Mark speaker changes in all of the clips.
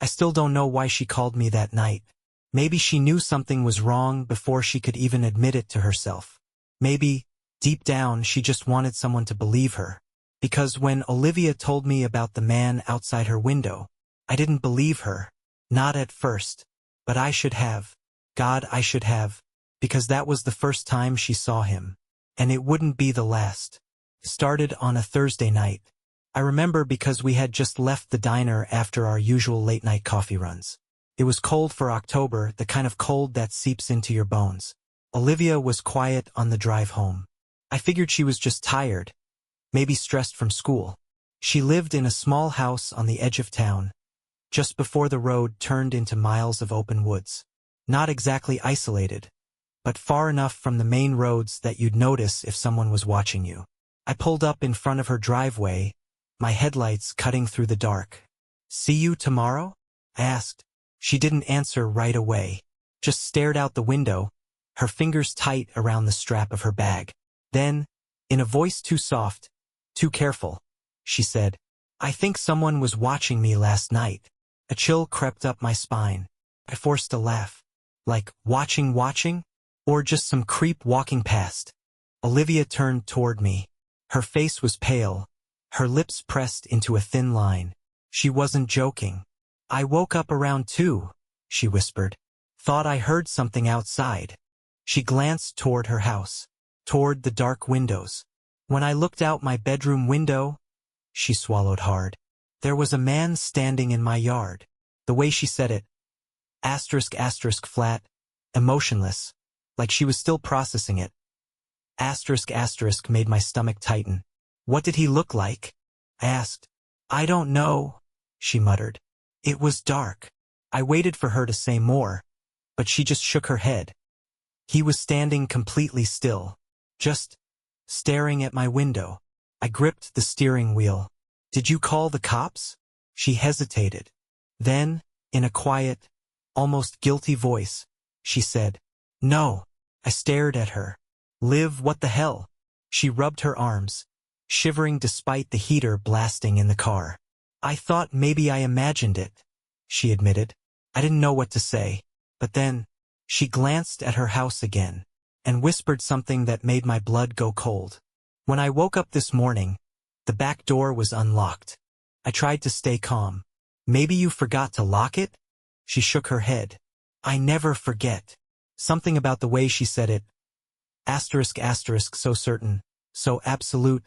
Speaker 1: I still don't know why she called me that night. Maybe she knew something was wrong before she could even admit it to herself. Maybe, deep down, she just wanted someone to believe her. Because when Olivia told me about the man outside her window, I didn't believe her. Not at first. But I should have. God, I should have. Because that was the first time she saw him. And it wouldn't be the last. It started on a Thursday night. I remember because we had just left the diner after our usual late-night coffee runs. It was cold for October, the kind of cold that seeps into your bones. Olivia was quiet on the drive home. I figured she was just tired, maybe stressed from school. She lived in a small house on the edge of town, just before the road turned into miles of open woods. Not exactly isolated, but far enough from the main roads that you'd notice if someone was watching you. I pulled up in front of her driveway, my headlights cutting through the dark. "See you tomorrow?" I asked. She didn't answer right away, just stared out the window, her fingers tight around the strap of her bag. Then, in a voice too soft, too careful, she said, "I think someone was watching me last night." A chill crept up my spine. I forced a laugh. Like, watching? Or just some creep walking past? Olivia turned toward me. Her face was pale, her lips pressed into a thin line. She wasn't joking. "I woke up around 2, she whispered. "Thought I heard something outside." She glanced toward her house, toward the dark windows. "When I looked out my bedroom window," she swallowed hard, "there was a man standing in my yard." The way she said it, **** flat, emotionless, like she was still processing it. *** made my stomach tighten. "What did he look like?" I asked. "I don't know," she muttered. "It was dark." I waited for her to say more, but she just shook her head. He was standing completely still, just staring at my window. I gripped the steering wheel. "Did you call the cops?" She hesitated. Then, in a quiet, almost guilty voice, she said, "No." I stared at her. "Liv, what the hell?" She rubbed her arms, shivering despite the heater blasting in the car. "I thought maybe I imagined it," she admitted. I didn't know what to say. But then, she glanced at her house again, and whispered something that made my blood go cold. "When I woke up this morning, the back door was unlocked." I tried to stay calm. "Maybe you forgot to lock it?" She shook her head. "I never forget." Something about the way she said it. ***, so certain, so absolute.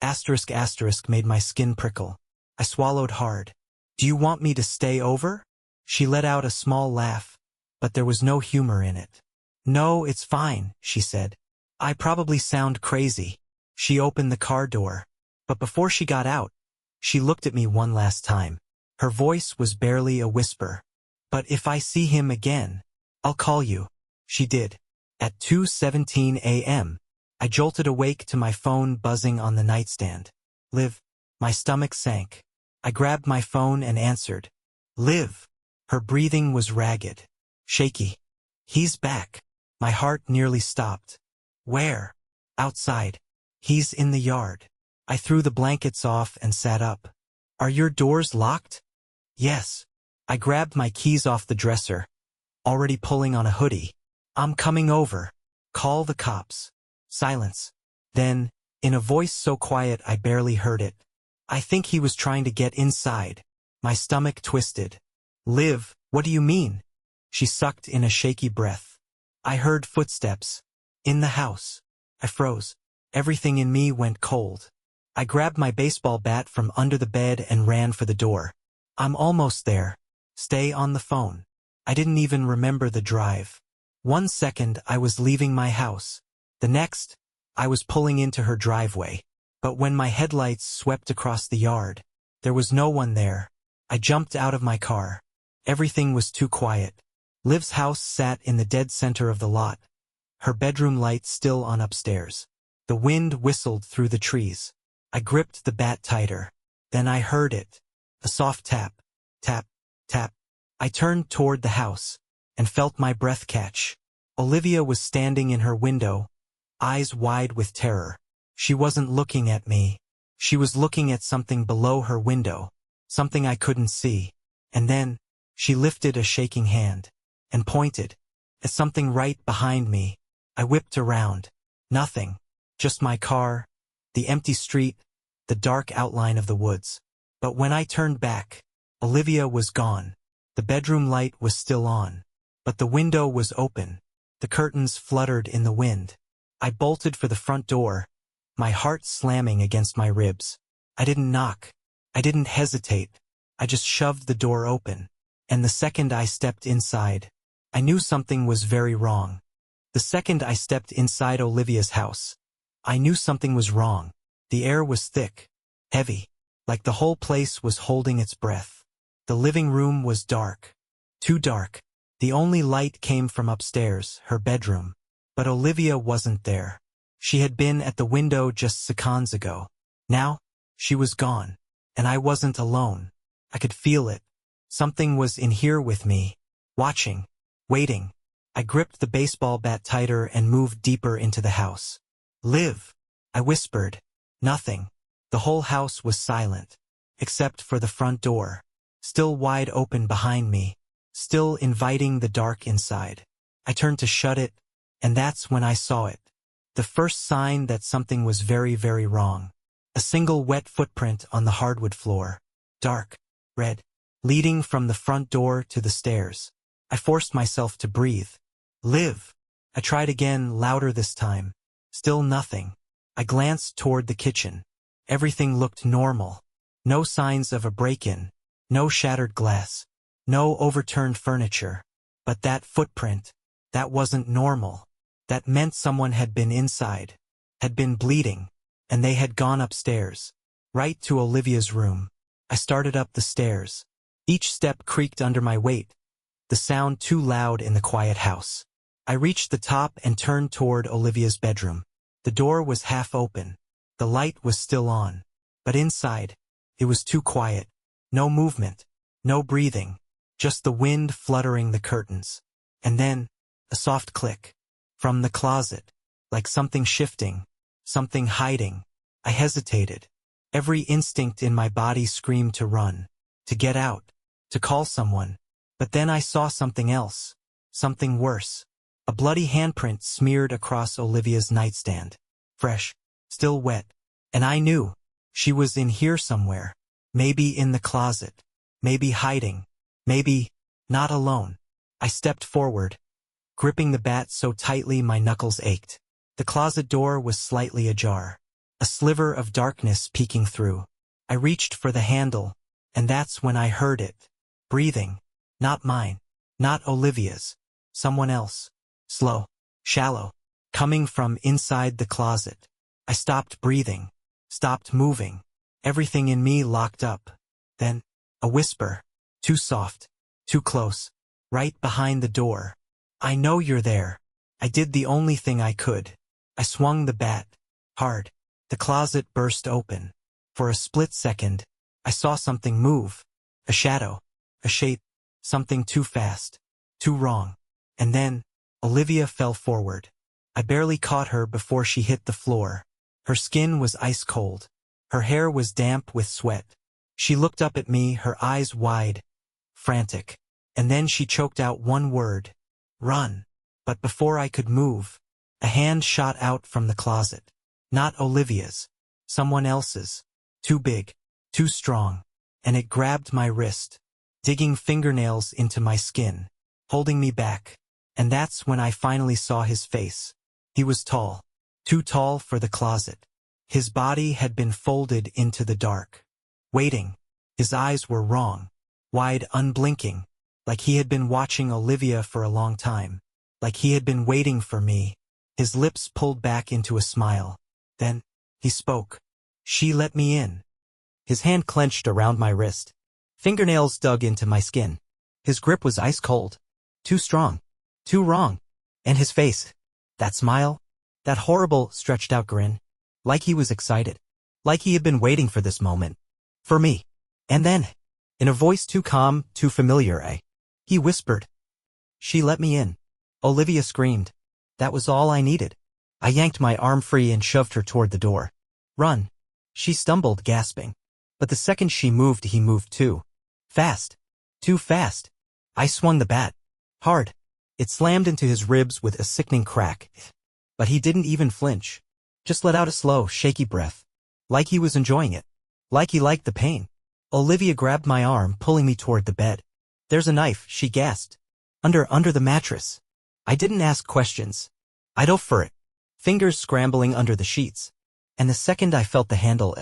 Speaker 1: ***, made my skin prickle. I swallowed hard. "Do you want me to stay over?" She let out a small laugh, but there was no humor in it. "No, it's fine," she said. "I probably sound crazy." She opened the car door, but before she got out, she looked at me one last time. Her voice was barely a whisper. "But if I see him again, I'll call you." She did. At 2:17 a.m., I jolted awake to my phone buzzing on the nightstand. "Liv." My stomach sank. I grabbed my phone and answered. "Liv." Her breathing was ragged, shaky. "He's back." My heart nearly stopped. "Where?" "Outside. He's in the yard." I threw the blankets off and sat up. "Are your doors locked?" "Yes." I grabbed my keys off the dresser, already pulling on a hoodie. "I'm coming over. Call the cops." Silence. Then, in a voice so quiet I barely heard it, "I think he was trying to get inside." My stomach twisted. "Liv, what do you mean?" She sucked in a shaky breath. "I heard footsteps. In the house." I froze. Everything in me went cold. I grabbed my baseball bat from under the bed and ran for the door. "I'm almost there. Stay on the phone." I didn't even remember the drive. One second I was leaving my house. The next, I was pulling into her driveway. But when my headlights swept across the yard, there was no one there. I jumped out of my car. Everything was too quiet. Liv's house sat in the dead center of the lot, her bedroom light still on upstairs. The wind whistled through the trees. I gripped the bat tighter. Then I heard it. A soft tap. Tap. Tap. I turned toward the house and felt my breath catch. Olivia was standing in her window, eyes wide with terror. She wasn't looking at me. She was looking at something below her window, something I couldn't see. And then, she lifted a shaking hand and pointed at something right behind me. I whipped around. Nothing. Just my car, the empty street, the dark outline of the woods. But when I turned back, Olivia was gone. The bedroom light was still on, but the window was open. The curtains fluttered in the wind. I bolted for the front door, my heart slamming against my ribs. I didn't knock. I didn't hesitate. I just shoved the door open. And the second I stepped inside, I knew something was very wrong. The second I stepped inside Olivia's house, I knew something was wrong. The air was thick, heavy, like the whole place was holding its breath. The living room was dark. Too dark. The only light came from upstairs, her bedroom. But Olivia wasn't there. She had been at the window just seconds ago. Now, she was gone. And I wasn't alone. I could feel it. Something was in here with me, watching, waiting. I gripped the baseball bat tighter and moved deeper into the house. "Liv," I whispered. Nothing. The whole house was silent, except for the front door, still wide open behind me, still inviting the dark inside. I turned to shut it, and that's when I saw it. The first sign that something was very, very wrong. A single wet footprint on the hardwood floor. Dark, red, leading from the front door to the stairs. I forced myself to breathe. "Liv." I tried again, louder this time. Still nothing. I glanced toward the kitchen. Everything looked normal. No signs of a break-in. No shattered glass. No overturned furniture. But that footprint, that wasn't normal. That meant someone had been inside, had been bleeding, and they had gone upstairs, right to Olivia's room. I started up the stairs. Each step creaked under my weight, the sound too loud in the quiet house. I reached the top and turned toward Olivia's bedroom. The door was half open. The light was still on. But inside, it was too quiet. No movement, no breathing, just the wind fluttering the curtains. And then, a soft click. From the closet, like something shifting, something hiding. I hesitated. Every instinct in my body screamed to run, to get out, to call someone. But then I saw something else, something worse. A bloody handprint smeared across Olivia's nightstand. Fresh, still wet. And I knew, she was in here somewhere. Maybe in the closet. Maybe hiding. Maybe, not alone. I stepped forward, gripping the bat so tightly my knuckles ached. The closet door was slightly ajar, a sliver of darkness peeking through. I reached for the handle, and that's when I heard it. Breathing. Not mine. Not Olivia's. Someone else. Slow. Shallow. Coming from inside the closet. I stopped breathing. Stopped moving. Everything in me locked up. Then, a whisper. Too soft. Too close. Right behind the door. "I know you're there." I did the only thing I could. I swung the bat. Hard. The closet burst open. For a split second, I saw something move. A shadow. A shape. Something too fast. Too wrong. And then, Olivia fell forward. I barely caught her before she hit the floor. Her skin was ice cold. Her hair was damp with sweat. She looked up at me, her eyes wide, frantic. And then she choked out one word. "Run." But before I could move, a hand shot out from the closet. Not Olivia's. Someone else's. Too big. Too strong. And it grabbed my wrist, digging fingernails into my skin, holding me back. And that's when I finally saw his face. He was tall. Too tall for the closet. His body had been folded into the dark. Waiting. His eyes were wrong. Wide, unblinking. Like he had been watching Olivia for a long time. Like he had been waiting for me. His lips pulled back into a smile. Then, he spoke. "She let me in." His hand clenched around my wrist. Fingernails dug into my skin. His grip was ice cold. Too strong. Too wrong. And his face. That smile. That horrible, stretched out grin. Like he was excited. Like he had been waiting for this moment. For me. And then, in a voice too calm, too familiar, he whispered. "She let me in." Olivia screamed. That was all I needed. I yanked my arm free and shoved her toward the door. "Run." She stumbled, gasping. But the second she moved, he moved too. Fast. Too fast. I swung the bat. Hard. It slammed into his ribs with a sickening crack. But he didn't even flinch. Just let out a slow, shaky breath. Like he was enjoying it. Like he liked the pain. Olivia grabbed my arm, pulling me toward the bed. There's a knife, she gasped. Under the mattress. I didn't ask questions. I dove for it. Fingers scrambling under the sheets. And the second I felt the handle,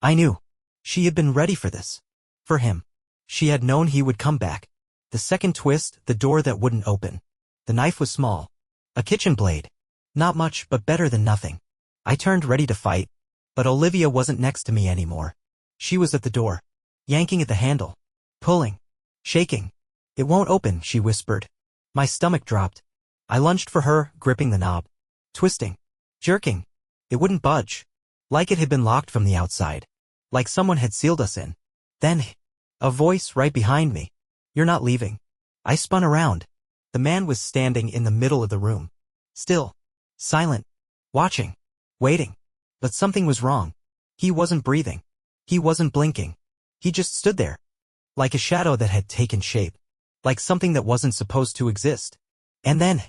Speaker 1: I knew. She had been ready for this. For him. She had known he would come back. The second twist, the door that wouldn't open. The knife was small. A kitchen blade. Not much, but better than nothing. I turned ready to fight. But Olivia wasn't next to me anymore. She was at the door. Yanking at the handle. Pulling. Shaking. It won't open, she whispered. My stomach dropped. I lunged for her, gripping the knob. Twisting. Jerking. It wouldn't budge. Like it had been locked from the outside. Like someone had sealed us in. Then, a voice right behind me. You're not leaving. I spun around. The man was standing in the middle of the room. Still. Silent. Watching. Waiting. But something was wrong. He wasn't breathing. He wasn't blinking. He just stood there. Like a shadow that had taken shape. Like something that wasn't supposed to exist. And then,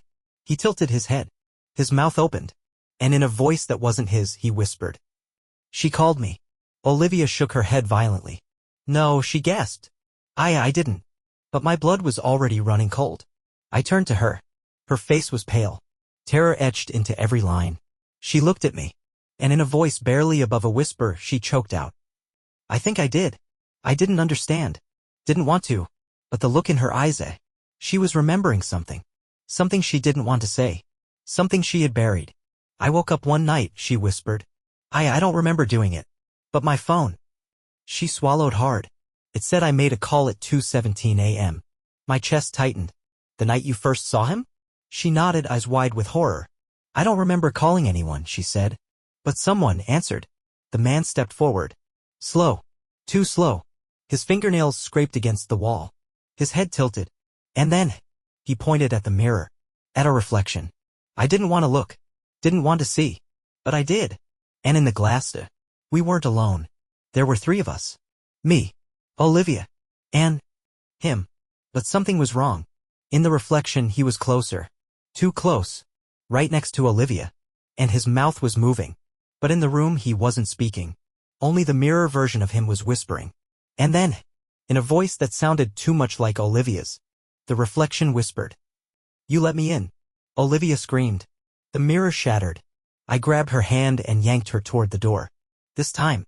Speaker 1: he tilted his head. His mouth opened. And in a voice that wasn't his, he whispered. She called me. Olivia shook her head violently. No, she gasped. I didn't. But my blood was already running cold. I turned to her. Her face was pale. Terror etched into every line. She looked at me. And in a voice barely above a whisper, she choked out. I think I did. I didn't understand. Didn't want to. But the look in her eyes, she was remembering something. Something she didn't want to say. Something she had buried. I woke up one night, she whispered. I don't remember doing it. But my phone. She swallowed hard. It said I made a call at 2:17 a.m. My chest tightened. The night you first saw him? She nodded, eyes wide with horror. I don't remember calling anyone, she said. But someone answered. The man stepped forward. Slow. Too slow. His fingernails scraped against the wall. His head tilted. And then, he pointed at the mirror. At a reflection. I didn't want to look. Didn't want to see. But I did. And in the glass, we weren't alone. There were three of us. Me. Olivia. And him. But something was wrong. In the reflection, he was closer. Too close. Right next to Olivia. And his mouth was moving. But in the room, he wasn't speaking. Only the mirror version of him was whispering. And then, in a voice that sounded too much like Olivia's, the reflection whispered. You let me in. Olivia screamed. The mirror shattered. I grabbed her hand and yanked her toward the door. This time,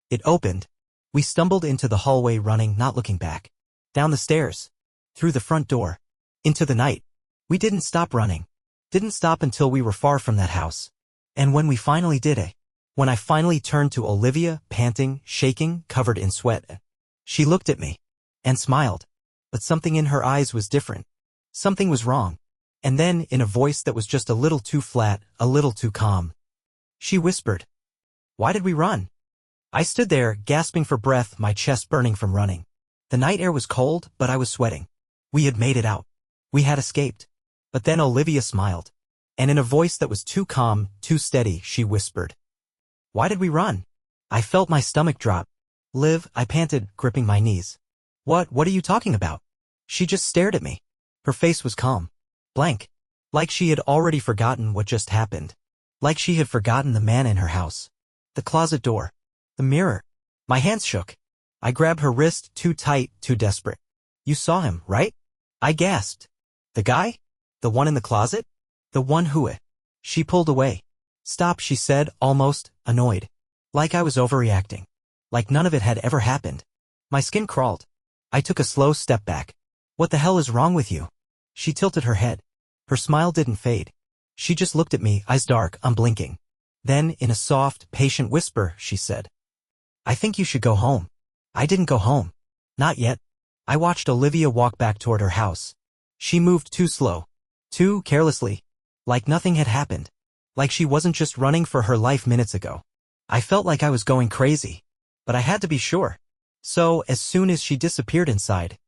Speaker 1: it opened. We stumbled into the hallway, running, not looking back. Down the stairs. Through the front door. Into the night. We didn't stop running. Didn't stop until we were far from that house. And when we finally did it, when I finally turned to Olivia, panting, shaking, covered in sweat, she looked at me. And smiled. But something in her eyes was different. Something was wrong. And then, in a voice that was just a little too flat, a little too calm, she whispered. Why did we run? I stood there, gasping for breath, my chest burning from running. The night air was cold, but I was sweating. We had made it out. We had escaped. But then Olivia smiled. And in a voice that was too calm, too steady, she whispered. Why did we run? I felt my stomach drop. Liv, I panted, gripping my knees. What are you talking about? She just stared at me. Her face was calm. Blank. Like she had already forgotten what just happened. Like she had forgotten the man in her house. The closet door. The mirror. My hands shook. I grabbed her wrist, too tight, too desperate. You saw him, right? I gasped. The guy? The one in the closet? The one who... She pulled away. Stop, she said, almost annoyed. Like I was overreacting. Like none of it had ever happened. My skin crawled. I took a slow step back. What the hell is wrong with you? She tilted her head. Her smile didn't fade. She just looked at me, eyes dark, unblinking. Then, in a soft, patient whisper, she said, I think you should go home. I didn't go home. Not yet. I watched Olivia walk back toward her house. She moved too slow. Too carelessly. Like nothing had happened. Like she wasn't just running for her life minutes ago. I felt like I was going crazy. But I had to be sure. So, as soon as she disappeared inside,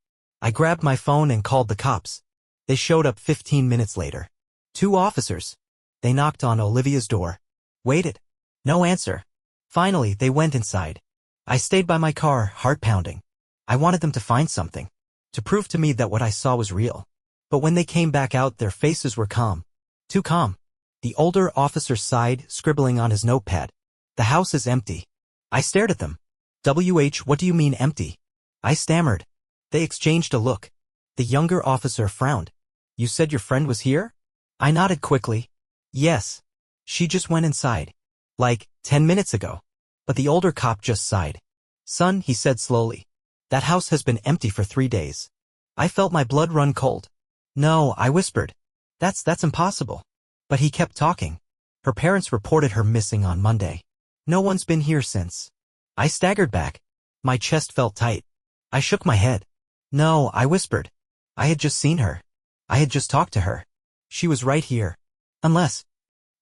Speaker 1: I grabbed my phone and called the cops. They showed up 15 minutes later. 2 officers. They knocked on Olivia's door. Waited. No answer. Finally, they went inside. I stayed by my car, heart pounding. I wanted them to find something. to prove to me that what I saw was real. But when they came back out, their faces were calm. Too calm. The older officer sighed, scribbling on his notepad. The house is empty. I stared at them. What do you mean empty? I stammered. They exchanged a look. The younger officer frowned. You said your friend was here? I nodded quickly. Yes. She just went inside. Like, 10 minutes ago. But the older cop just sighed. Son, he said slowly. That house has been empty for 3 days. I felt my blood run cold. No, I whispered. That's impossible. But he kept talking. Her parents reported her missing on Monday. No one's been here since. I staggered back. My chest felt tight. I shook my head. No, I whispered. I had just seen her. I had just talked to her. She was right here. Unless.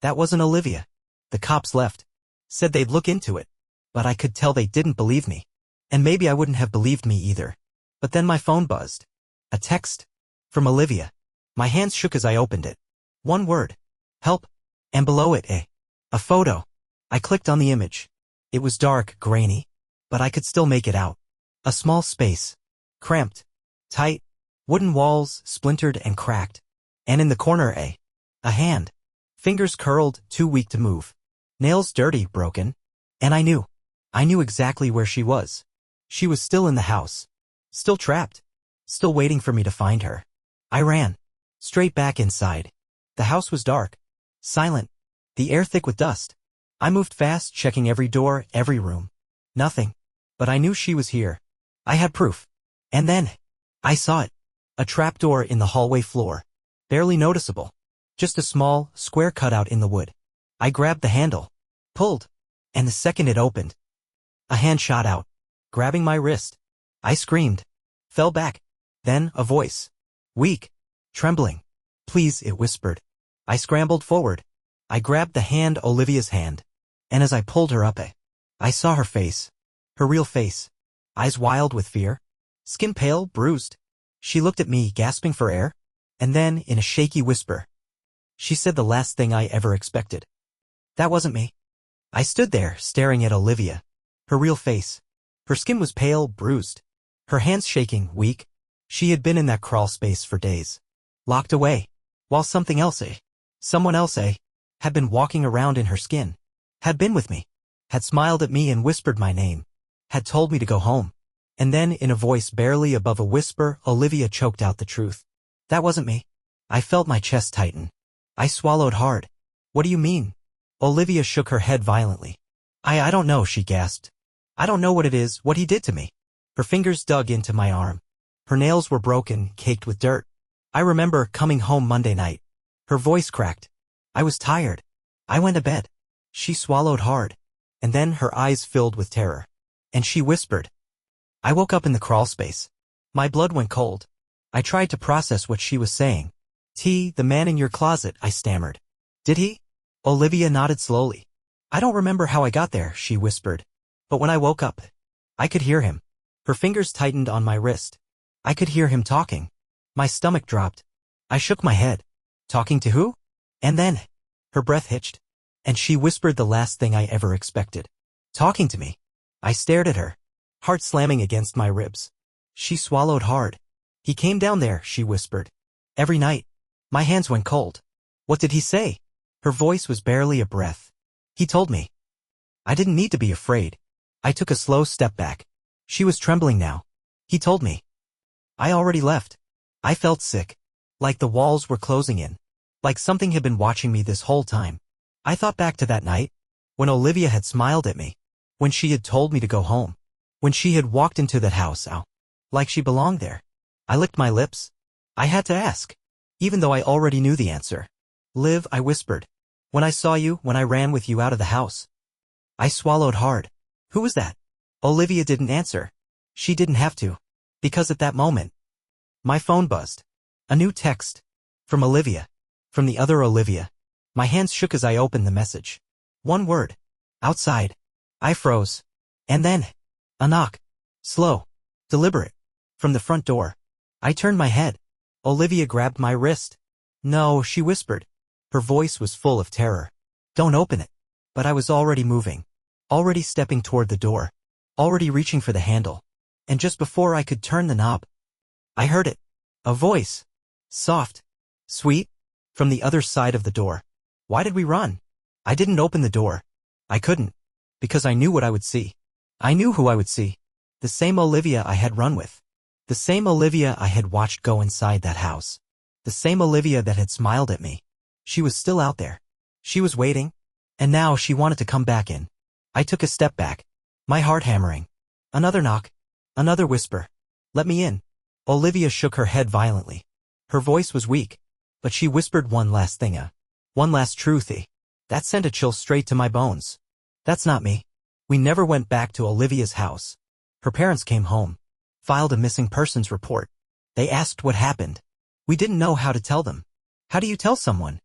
Speaker 1: That wasn't Olivia. The cops left. Said they'd look into it. But I could tell they didn't believe me. And maybe I wouldn't have believed me either. But then my phone buzzed. A text. From Olivia. My hands shook as I opened it. One word. Help. And below it, a photo. I clicked on the image. It was dark, grainy. But I could still make it out. A small space. Cramped. Tight. Wooden walls, splintered and cracked. And in the corner, a hand. Fingers curled, too weak to move. Nails dirty, broken. And I knew. I knew exactly where she was. She was still in the house. Still trapped. Still waiting for me to find her. I ran. Straight back inside. The house was dark. Silent. The air thick with dust. I moved fast, checking every door, every room. Nothing. But I knew she was here. I had proof. And then, I saw it. A trapdoor in the hallway floor. Barely noticeable. Just a small, square cutout in the wood. I grabbed the handle. Pulled. And the second it opened, a hand shot out, grabbing my wrist. I screamed. Fell back. Then, a voice. Weak. Trembling. Please, it whispered. I scrambled forward. I grabbed the hand, Olivia's hand. And as I pulled her up, I saw her face. Her real face. Eyes wild with fear. Skin pale, bruised. She looked at me, gasping for air. And then, in a shaky whisper, she said the last thing I ever expected. That wasn't me. I stood there, staring at Olivia. Her real face. Her skin was pale, bruised. Her hands shaking, weak. She had been in that crawl space for days. Locked away. While something else, someone else, had been walking around in her skin. Had been with me. Had smiled at me and whispered my name. Had told me to go home. And then, in a voice barely above a whisper, Olivia choked out the truth. That wasn't me. I felt my chest tighten. I swallowed hard. What do you mean? Olivia shook her head violently. I don't know, she gasped. I don't know what it is, what he did to me. Her fingers dug into my arm. Her nails were broken, caked with dirt. I remember coming home Monday night. Her voice cracked. I was tired. I went to bed. She swallowed hard. And then her eyes filled with terror. And she whispered. I woke up in the crawl space. My blood went cold. I tried to process what she was saying. The man in your closet, I stammered. Did he? Olivia nodded slowly. I don't remember how I got there, she whispered. But when I woke up, I could hear him. Her fingers tightened on my wrist. I could hear him talking. My stomach dropped. I shook my head. Talking to who? And then, her breath hitched. And she whispered the last thing I ever expected. Talking to me. I stared at her. Heart slamming against my ribs. She swallowed hard. He came down there, she whispered. Every night. My hands went cold. What did he say? Her voice was barely a breath. He told me. I didn't need to be afraid. I took a slow step back. She was trembling now. He told me. I already left. I felt sick. Like the walls were closing in. Like something had been watching me this whole time. I thought back to that night. When Olivia had smiled at me. When she had told me to go home. When she had walked into that house, like she belonged there. I licked my lips. I had to ask. Even though I already knew the answer. Liv, I whispered. When I saw you, when I ran with you out of the house. I swallowed hard. Who was that? Olivia didn't answer. She didn't have to. Because at that moment, my phone buzzed. A new text. From Olivia. From the other Olivia. My hands shook as I opened the message. One word. Outside. I froze. And then, a knock. Slow. Deliberate. From the front door. I turned my head. Olivia grabbed my wrist. No, she whispered. Her voice was full of terror. Don't open it. But I was already moving. Already stepping toward the door. Already reaching for the handle. And just before I could turn the knob, I heard it. A voice. Soft. Sweet. From the other side of the door. Why did we run? I didn't open the door. I couldn't. Because I knew what I would see. I knew who I would see. The same Olivia I had run with. The same Olivia I had watched go inside that house. The same Olivia that had smiled at me. She was still out there. She was waiting. And now she wanted to come back in. I took a step back. My heart hammering. Another knock. Another whisper. Let me in. Olivia shook her head violently. Her voice was weak. But she whispered one last thing. One last truthy. That sent a chill straight to my bones. That's not me. We never went back to Olivia's house. Her parents came home. Filed a missing persons report. They asked what happened. We didn't know how to tell them. How do you tell someone?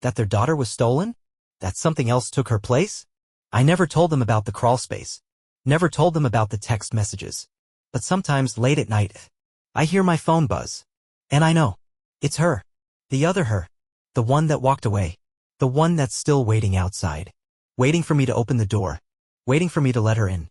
Speaker 1: That their daughter was stolen? That something else took her place? I never told them about the crawl space. Never told them about the text messages. But sometimes late at night, I hear my phone buzz. And I know. It's her. The other her. The one that walked away. The one that's still waiting outside. Waiting for me to open the door. Waiting for me to let her in.